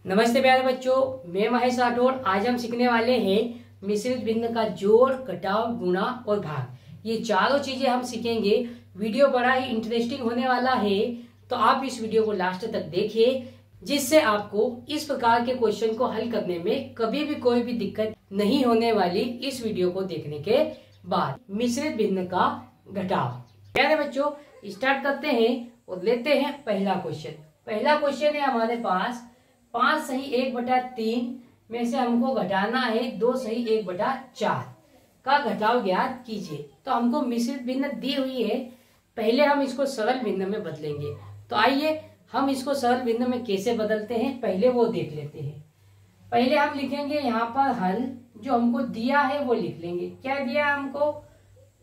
नमस्ते प्यारे बच्चों, मैं महेश राठौड़। आज हम सीखने वाले हैं मिश्रित भिन्न का जोड़, घटाव, गुणा और भाग। ये चारों चीजें हम सीखेंगे। वीडियो बड़ा ही इंटरेस्टिंग होने वाला है, तो आप इस वीडियो को लास्ट तक देखिए, जिससे आपको इस प्रकार के क्वेश्चन को हल करने में कभी भी कोई भी दिक्कत नहीं होने वाली। इस वीडियो को देखने के बाद मिश्रित भिन्न का घटाव। प्यारे बच्चों, स्टार्ट करते हैं और लेते हैं पहला क्वेश्चन। पहला क्वेश्चन है हमारे पास 5 सही 1/3 में से हमको घटाना है 2 सही 1/4 का घटाव ज्ञात कीजिए। तो हमको मिश्रित भिन्न दी हुई है, पहले हम इसको सरल भिन्न में बदलेंगे। तो आइए हम इसको सरल भिन्न में कैसे बदलते हैं, पहले वो देख लेते हैं। पहले हम लिखेंगे यहाँ पर हल, जो हमको दिया है वो लिख लेंगे। क्या दिया है हमको?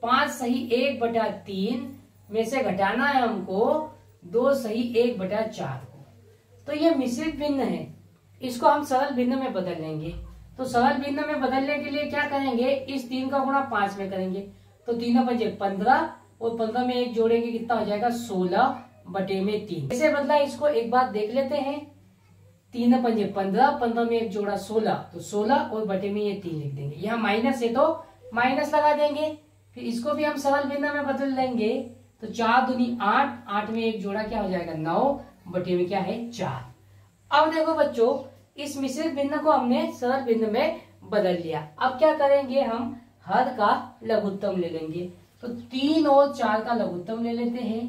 5 सही 1/3 में से घटाना है हमको 2 सही 1/4 को। तो ये मिश्रित भिन्न है, इसको हम सरल भिन्न में बदल लेंगे। तो सरल भिन्न में बदलने के लिए क्या करेंगे? इस 3 का गुणा 5 में करेंगे। तो 3 5 15 और 15 में 1 जोड़ेंगे, कितना हो जाएगा? 16/3। कैसे बदला इसको एक बार देख लेते हैं। 3 5 15, 15 में 1 जोड़ा 16, तो 16 और बटे में ये 3 लिख देंगे। यहाँ माइनस है तो माइनस लगा देंगे। फिर इसको भी हम सरल भिन्न में बदल लेंगे। तो 4 दूनी 8, 8 में 1 जोड़ा क्या हो जाएगा? 9 बटे में क्या है? 4। अब देखो बच्चों, इस मिश्रित भिन्न को हमने सरल भिन्न में बदल लिया। अब क्या करेंगे? हम हर का लघुत्तम ले लेंगे। तो 3 और 4 का लघुत्तम ले लेते हैं।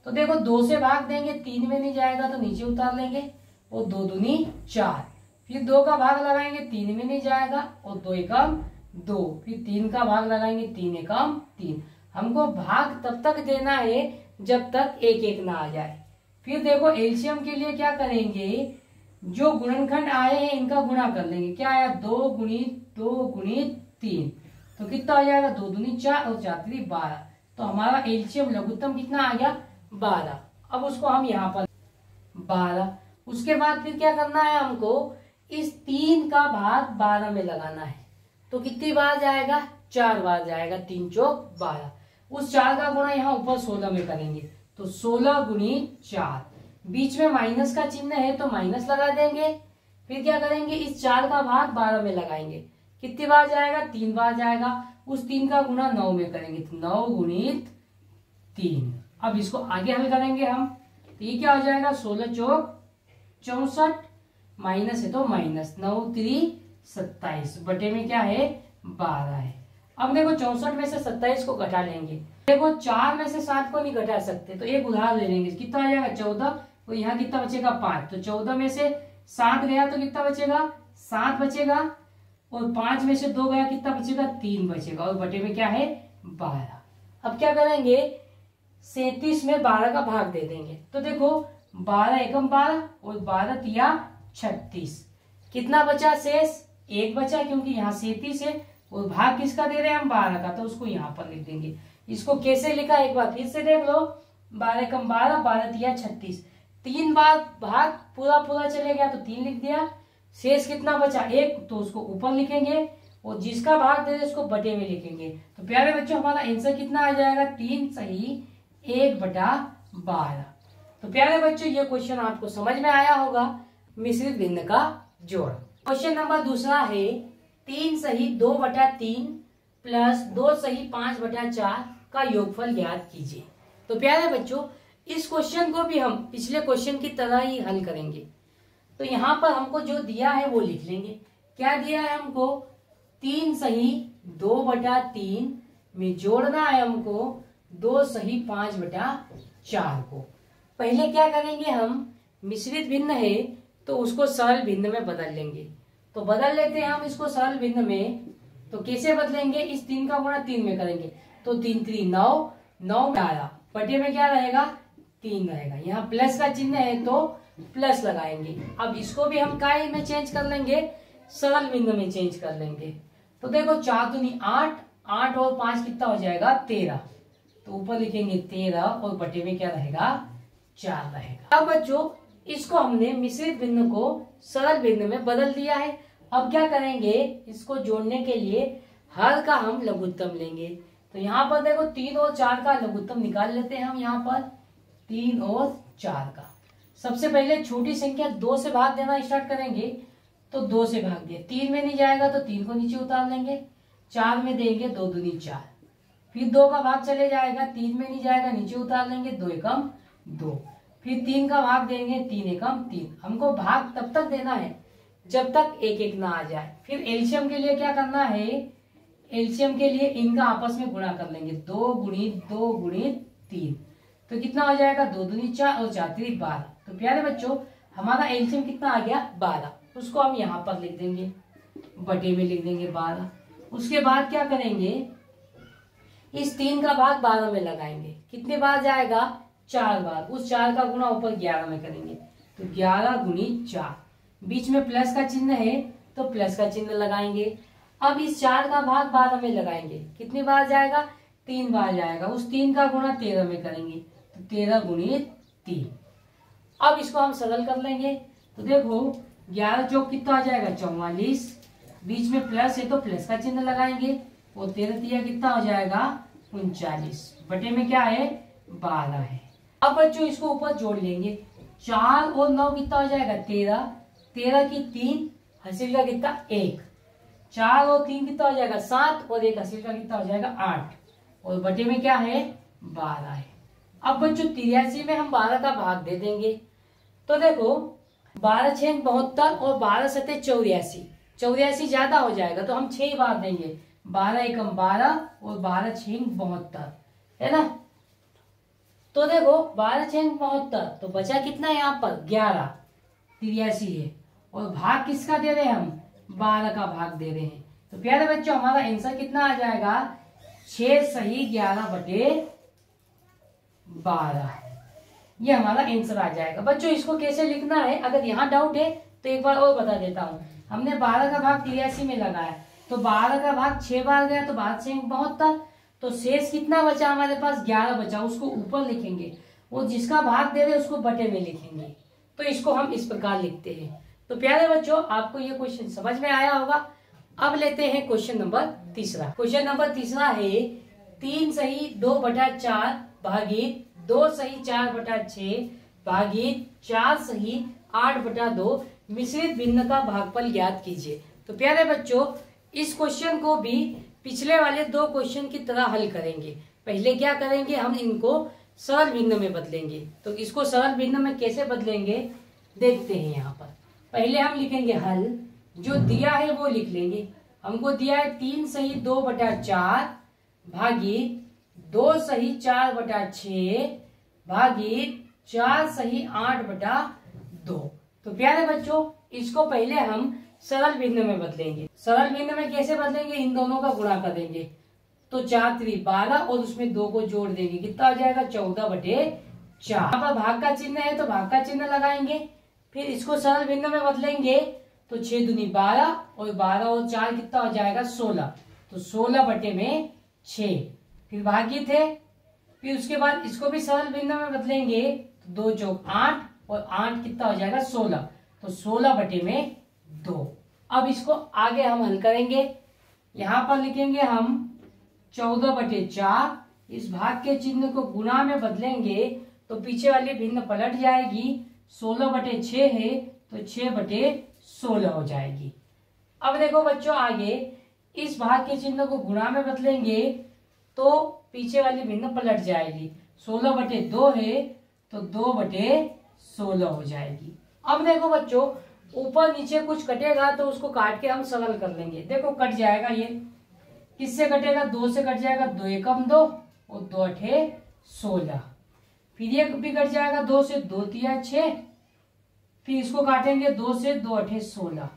तो देखो 2 से भाग देंगे, 3 में नहीं जाएगा तो नीचे उतार लेंगे, और 2 दूनी 4। फिर 2 का भाग लगाएंगे, 3 में नहीं जाएगा, और 2 एकम 2। फिर 3 का भाग लगाएंगे, 3 एकम 3। हमको भाग तब तक देना है जब तक 1 1 ना आ जाए। फिर देखो एलसीएम के लिए क्या करेंगे? जो गुणनखंड आए हैं इनका गुणा कर लेंगे। क्या आया? 2 गुणित 2 गुणित 3, तो कितना हो जाएगा? 2 दूनी 4 और 4 3 12। तो हमारा एलसीएम लघुत्तम कितना आ गया? 12। अब उसको हम यहाँ पर 12। उसके बाद फिर क्या करना है हमको? इस 3 का भाग 12 में लगाना है। तो कितनी बार जाएगा? 4 बार जाएगा। 3 चौक 12। उस 4 का गुणा यहाँ ऊपर 16 में करेंगे। तो 16 गुणित 4, बीच में माइनस का चिन्ह है तो माइनस लगा देंगे। फिर क्या करेंगे? इस 4 का भाग 12 में लगाएंगे। कितनी बार जाएगा? 3 बार जाएगा। उस 3 का गुणा 9 में करेंगे। तो 9 गुणित 3। अब इसको आगे हल करेंगे हम। तो ये क्या हो जाएगा? 16 चौक 64, माइनस है तो माइनस, 9 3 27 बटे में क्या है? 12 है। अब देखो 64 में से 27 को घटा लेंगे। देखो 4 में से 7 को नहीं घटा सकते, तो एक उधार ले लेंगे। कितना आ जाएगा? 14। तो यहाँ कितना बचेगा? 5। तो 14 में से 7 गया तो कितना बचेगा? 7 बचेगा। और 5 में से 2 गया, कितना बचेगा? 3 बचेगा। और बटे में क्या है? 12। अब क्या करेंगे? 37 में 12 का भाग दे देंगे। तो देखो 12 एकम 12 और 12 तिया 36। कितना बचा शेष? 1 बचा, क्योंकि यहाँ 37 है और भाग किसका दे रहे हैं हम? 12 का। तो उसको यहाँ पर लिख देंगे। इसको कैसे लिखा एक बार फिर से देख लो। 12 एकम 12, 12 तिया 36। 3 बार भाग पूरा पूरा चले गया तो 3 लिख दिया। शेष कितना बचा? 1, तो उसको ऊपर लिखेंगे, और जिसका भाग दे रहे उसको बटे में लिखेंगे। तो प्यारे बच्चों, हमारा आंसर कितना आ जाएगा? 3 सही 1/12। तो प्यारे बच्चों, ये क्वेश्चन आपको समझ में आया होगा, मिश्रित भिन्न का जोड़। क्वेश्चन नंबर दूसरा है 3 सही 2/3 प्लस 2 सही 5/4 का योगफल ज्ञात कीजिए। तो प्यारे बच्चों, इस क्वेश्चन को भी हम पिछले क्वेश्चन की तरह ही हल करेंगे। तो यहाँ पर हमको जो दिया है वो लिख लेंगे। क्या दिया है हमको? 3 सही 2/3 में जोड़ना है हमको 2 सही 5/4 को। पहले क्या करेंगे हम? मिश्रित भिन्न है तो उसको सरल भिन्न में बदल लेंगे। तो बदल लेते हैं हम इसको सरल भिन्न में। तो कैसे बदलेंगे? इस 3 का गुणा 3 में करेंगे। तो 3 3 9, 9 में आया, बटे में क्या रहेगा? 3 रहेगा। यहाँ प्लस का चिन्ह है तो प्लस लगाएंगे। अब इसको भी हम काय में चेंज कर लेंगे, सरल भिन्न में चेंज कर लेंगे। तो देखो 4 दूनी 8, 8 और 5 कितना हो जाएगा? 13। तो ऊपर लिखेंगे 13 और बटे में क्या रहेगा? 4 रहेगा। अब बच्चों, इसको हमने मिश्रित भिन्न को सरल भिन्न में बदल दिया है। अब क्या करेंगे? इसको जोड़ने के लिए हर का हम लघुत्तम लेंगे। तो यहाँ पर देखो 3 और 4 का लघुत्तम निकाल लेते हैं हम। यहाँ पर 3 और 4 का सबसे पहले छोटी संख्या 2 से भाग देना स्टार्ट करेंगे, तो 2 से भाग दिया, 3 में नहीं जाएगा तो 3 को नीचे उतार लेंगे, 4 में देंगे 2 दूनी 4, फिर 2 का भाग चले जाएगा, 3 में नहीं जाएगा नीचे उतार लेंगे, 2 एकम 2, फिर 3 का भाग देंगे, 3 एकम 3। हमको भाग तब तक देना है जब तक एक एक ना आ जाए। फिर एलसीएम के लिए क्या करना है, एलसीएम के लिए इनका आपस में गुणा कर लेंगे, 2 गुणित 2 गुणित 3, तो कितना हो जाएगा, 2 दूनी 4 और 4 3 12। तो प्यारे बच्चों हमारा एलसीएम कितना आ गया, 12। उसको हम यहाँ पर लिख देंगे, बटे में लिख देंगे 12। उसके बाद क्या करेंगे, इस 3 का भाग 12 में लगाएंगे, कितने बार जाएगा, 4 बार। उस 4 का गुणा ऊपर 11 में करेंगे, तो 11 गुणित 4, बीच में प्लस का चिन्ह है तो प्लस का चिन्ह लगाएंगे। अब इस 4 का भाग 12 में लगाएंगे, कितनी बार जाएगा, 3 बार जाएगा। उस 3 का गुणा 13 में करेंगे, तो 13 गुणित 3। अब इसको हम सरल कर लेंगे, तो देखो 11 चौक कितना आ जाएगा, 44, बीच में प्लस है तो प्लस का चिन्ह लगाएंगे, और 13 तिया कितना हो जाएगा, 39, बटे में क्या है, 12 है। अब बच्चों इसको ऊपर जोड़ लेंगे, 4 और 9 कितना हो जाएगा, 13, 13 की 3, हासिल का कितना 1, 4 और 3 कितना हो जाएगा 7, और 1 हासिल का कितना हो जाएगा 8, और बटे में क्या है, 12 है। अब बच्चों 83 में हम 12 का भाग दे देंगे, तो देखो 12 6 72 और 12 7 84, 84 ज्यादा हो जाएगा तो हम 6 बार देंगे, 12 एकम 12 और 12 6 72, है ना। तो देखो 12 6 72, तो बचा कितना है यहाँ पर 11, 83 है, और भाग किसका दे रहे हैं हम, 12 का भाग दे रहे हैं। तो प्यारे बच्चों हमारा आंसर कितना आ जाएगा, 6 सही 11 बटे 12, ये हमारा आंसर आ जाएगा। बच्चों इसको कैसे लिखना है, अगर यहाँ डाउट है तो एक बार और बता देता हूँ। हमने 12 का भाग 83 में लगाया, तो 12 का भाग 6 बार गया, तो 12 6 72, तो शेष कितना बचा हमारे पास, 11 बचा, उसको ऊपर लिखेंगे, वो जिसका भाग दे रहे उसको बटे में लिखेंगे। तो इसको हम इस प्रकार लिखते हैं। तो प्यारे बच्चों आपको ये क्वेश्चन समझ में आया होगा। अब लेते हैं क्वेश्चन नंबर तीसरा। क्वेश्चन नंबर तीसरा है 3 सही 2/4 भागित 2 सही 4/6 भागित 4 सही 8/2 मिश्रित भिन्न का भागफल ज्ञात कीजिए। तो प्यारे बच्चों इस क्वेश्चन को भी पिछले वाले 2 क्वेश्चन की तरह हल करेंगे। पहले क्या करेंगे, हम इनको सरल भिन्न में बदलेंगे। तो इसको सरल भिन्न में कैसे बदलेंगे देखते हैं। यहाँ पर पहले हम लिखेंगे हल, जो दिया है वो लिख लेंगे। हमको दिया है 3 सही 2/4 भागित 2 सही 4/6 भागित 4 सही 8/2। तो प्यारे बच्चों इसको पहले हम सरल भिन्न में बदलेंगे। सरल भिन्न में कैसे बदलेंगे, इन दोनों का गुणा कर देंगे, तो 4 3 12 और उसमें 2 को जोड़ देंगे, कितना आ जाएगा 14/4। यहाँ पर भाग का चिन्ह है तो भाग का चिन्ह लगाएंगे। फिर इसको सरल भिन्न में बदलेंगे तो 6 दूनी 12 और 12 और 4 कितना हो जाएगा 16, तो 16/6। फिर भागित है, फिर उसके बाद इसको भी सरल भिन्न में बदलेंगे तो 2 चौक 8 और 8 कितना हो जाएगा 16, तो 16/2। अब इसको आगे हम हल करेंगे। यहाँ पर लिखेंगे हम 14/4, इस भाग के चिन्ह को गुणा में बदलेंगे तो पीछे वाली भिन्न पलट जाएगी। 16/6 है तो 6/16 हो जाएगी। अब देखो बच्चों आगे इस भाग के चिन्ह को गुणा में बदलेंगे तो पीछे वाली भिन्न पलट जाएगी। 16/2 है तो 2/16 हो जाएगी। अब देखो बच्चों ऊपर नीचे कुछ कटेगा तो उसको काट के हम सरल कर लेंगे। देखो कट जाएगा, ये किससे कटेगा, 2 से कट जाएगा, 2 एकम 2 और 2 अठे 16। फिर ये भी कट जाएगा, 2 से 2 तिया 6, फिर इसको काटेंगे 2 से 2 अठे 16।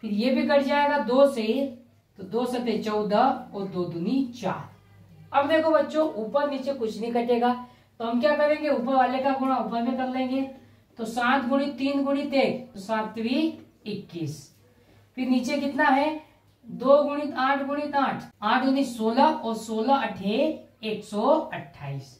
फिर ये भी कट जाएगा 2 से, तो 2 सते 14 और 2 दूनी 4। अब देखो बच्चों ऊपर नीचे कुछ नहीं कटेगा तो हम क्या करेंगे, ऊपर वाले का गुणा ऊपर में कर लेंगे। तो 7 गुणित 3 गुणित 1, तो 7 3 21। फिर नीचे कितना है, 2 गुणित 8 गुणित 8, 8 गुणित 16 और 16 अठे 128।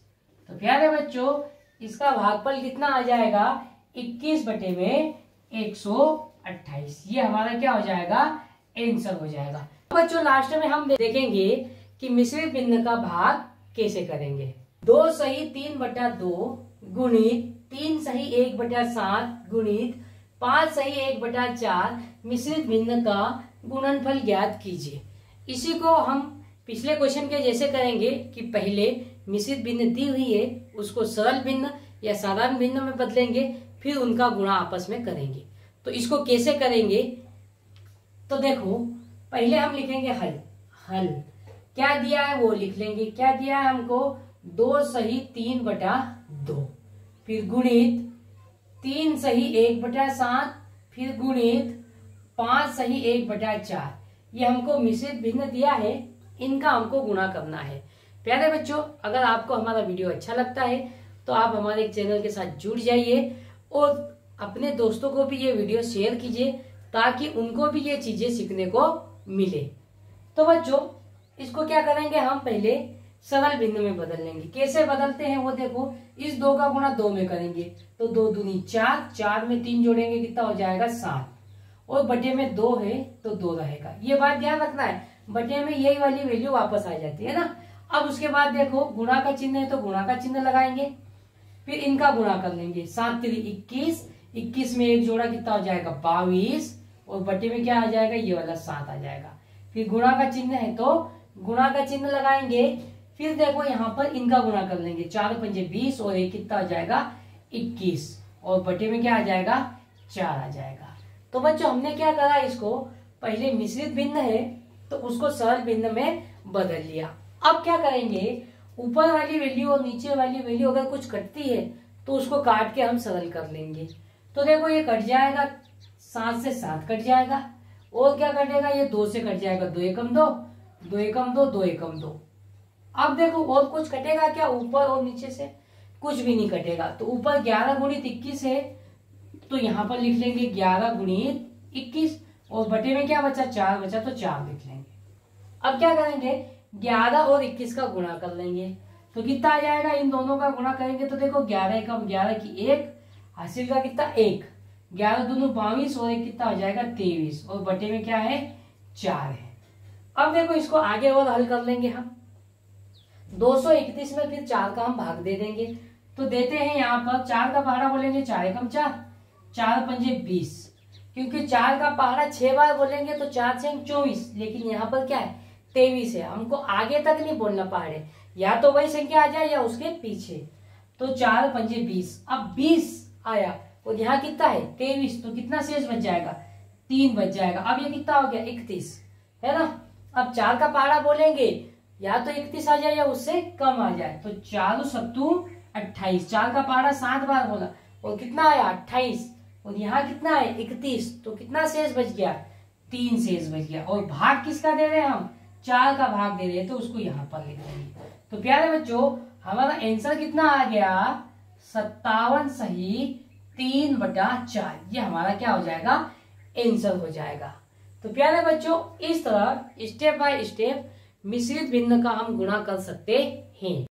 तो प्यारे बच्चों इसका भागफल कितना आ जाएगा, 21/128। ये हमारा क्या हो जाएगा, आंसर हो जाएगा। बच्चों लास्ट में हम देखेंगे कि मिश्रित भिन्न का भाग कैसे करेंगे। 2 सही 3/2 गुणित 3 सही 1/7 गुणित 5 सही 1/4 मिश्रित भिन्न का गुणनफल ज्ञात कीजिए। इसी को हम पिछले क्वेश्चन के जैसे करेंगे कि पहले मिश्रित भिन्न दी हुई है उसको सरल भिन्न या साधारण भिन्न में बदलेंगे, फिर उनका गुणा आपस में करेंगे। तो इसको कैसे करेंगे, तो देखो पहले हम लिखेंगे हल। हल क्या दिया है वो लिख लेंगे। क्या दिया है हमको, 2 सही 3/2, फिर गुणित 3 सही 1/7, फिर गुणित 5 सही 1/4। ये हमको मिश्रित भिन्न दिया है, इनका हमको गुणा करना है। प्यारे बच्चों, अगर आपको हमारा वीडियो अच्छा लगता है तो आप हमारे चैनल के साथ जुड़ जाइए और अपने दोस्तों को भी ये वीडियो शेयर कीजिए ताकि उनको भी ये चीजें सीखने को मिले। तो बच्चों इसको क्या करेंगे, हम पहले सरल भिन्न में बदल लेंगे। कैसे बदलते हैं वो देखो, इस 2 का गुणा 2 में करेंगे तो 2 दूनी 4, 4 में 3 जोड़ेंगे कितना हो जाएगा 7, और बटे में 2 है तो 2 रहेगा। ये बात ध्यान रखना है, बटे में यही वाली वैल्यू वापस आ जाती है ना। अब उसके बाद देखो गुणा का चिन्ह है तो गुणा का चिन्ह लगाएंगे, फिर इनका गुणा कर लेंगे। 7 3 21, 21 में 1 जोड़ा कितना हो जाएगा 22, और बटे में क्या आ जाएगा ये वाला 7 आ जाएगा। फिर गुणा का चिन्ह है तो गुणा का चिन्ह लगाएंगे, फिर देखो यहाँ पर इनका गुणा कर लेंगे। 4 पंजे 20 और 1 कितना हो जाएगा 21, और बटे में क्या आ जाएगा 4 आ जाएगा। तो बच्चों हमने क्या करा, इसको पहले मिश्रित भिन्न है तो उसको सरल भिन्न में बदल लिया। अब क्या करेंगे, ऊपर वाली वैल्यू और नीचे वाली वैल्यू अगर कुछ कटती है तो उसको काट के हम सरल कर लेंगे। तो देखो ये कट जाएगा, 7 से 7 कट जाएगा, और क्या कटेगा ये 2 से कट जाएगा, 2 एकम 2, 2 एकम 2, 2 एकम 2। अब देखो और कुछ कटेगा क्या, ऊपर और नीचे से कुछ भी नहीं कटेगा। तो ऊपर 11 गुणित 21 है तो यहाँ पर लिख लेंगे 11 गुणित 21, और बटे में क्या बचा 4 बचा तो 4 लिख लेंगे। अब क्या करेंगे, 11 और 21 का गुणा कर लेंगे तो कितना आ जाएगा, इन दोनों का गुणा करेंगे तो देखो 11 एकम 11 की 1, हासिल का कितना 1, 11 दूनी 22 और 1 कितना हो जाएगा 23, और बटे में क्या है 4 है। अब देखो इसको आगे और हल कर लेंगे हम। 231 में फिर 4 का हम भाग दे देंगे, तो देते हैं यहाँ पर 4 का पहाड़ा बोलेंगे 4 एकम 4, 4 पंजे 20, क्योंकि 4 का पहाड़ा 6 बार बोलेंगे तो 4 से 24, लेकिन यहाँ पर क्या है 23 है, हमको आगे तक नहीं बोलना पहाड़े, या तो वही संख्या आ जाए या उसके पीछे। तो 4 पंजे 20, अब 20 आया और यहाँ कितना है 23, तो कितना शेष बच जाएगा 3 बच जाएगा। अब ये कितना हो गया 31 है ना। अब 4 का पहाड़ा बोलेंगे या तो 31 आ जाए या उससे कम आ जाए, तो 4 सत्तू 28, 4 का पहाड़ा 7 बार बोला और कितना आया 28, और यहाँ कितना है 31, तो कितना शेष बच गया 3 शेष बच गया। और भाग किसका दे रहे हैं हम, 4 का भाग दे रहे हैं तो उसको यहाँ पर लिख देंगे। तो प्यारे बच्चों हमारा आंसर कितना आ गया 57 सही 3/4, ये हमारा क्या हो जाएगा आंसर हो जाएगा। तो प्यारे बच्चों इस तरह स्टेप बाय स्टेप मिश्रित भिन्न का हम गुणा कर सकते हैं।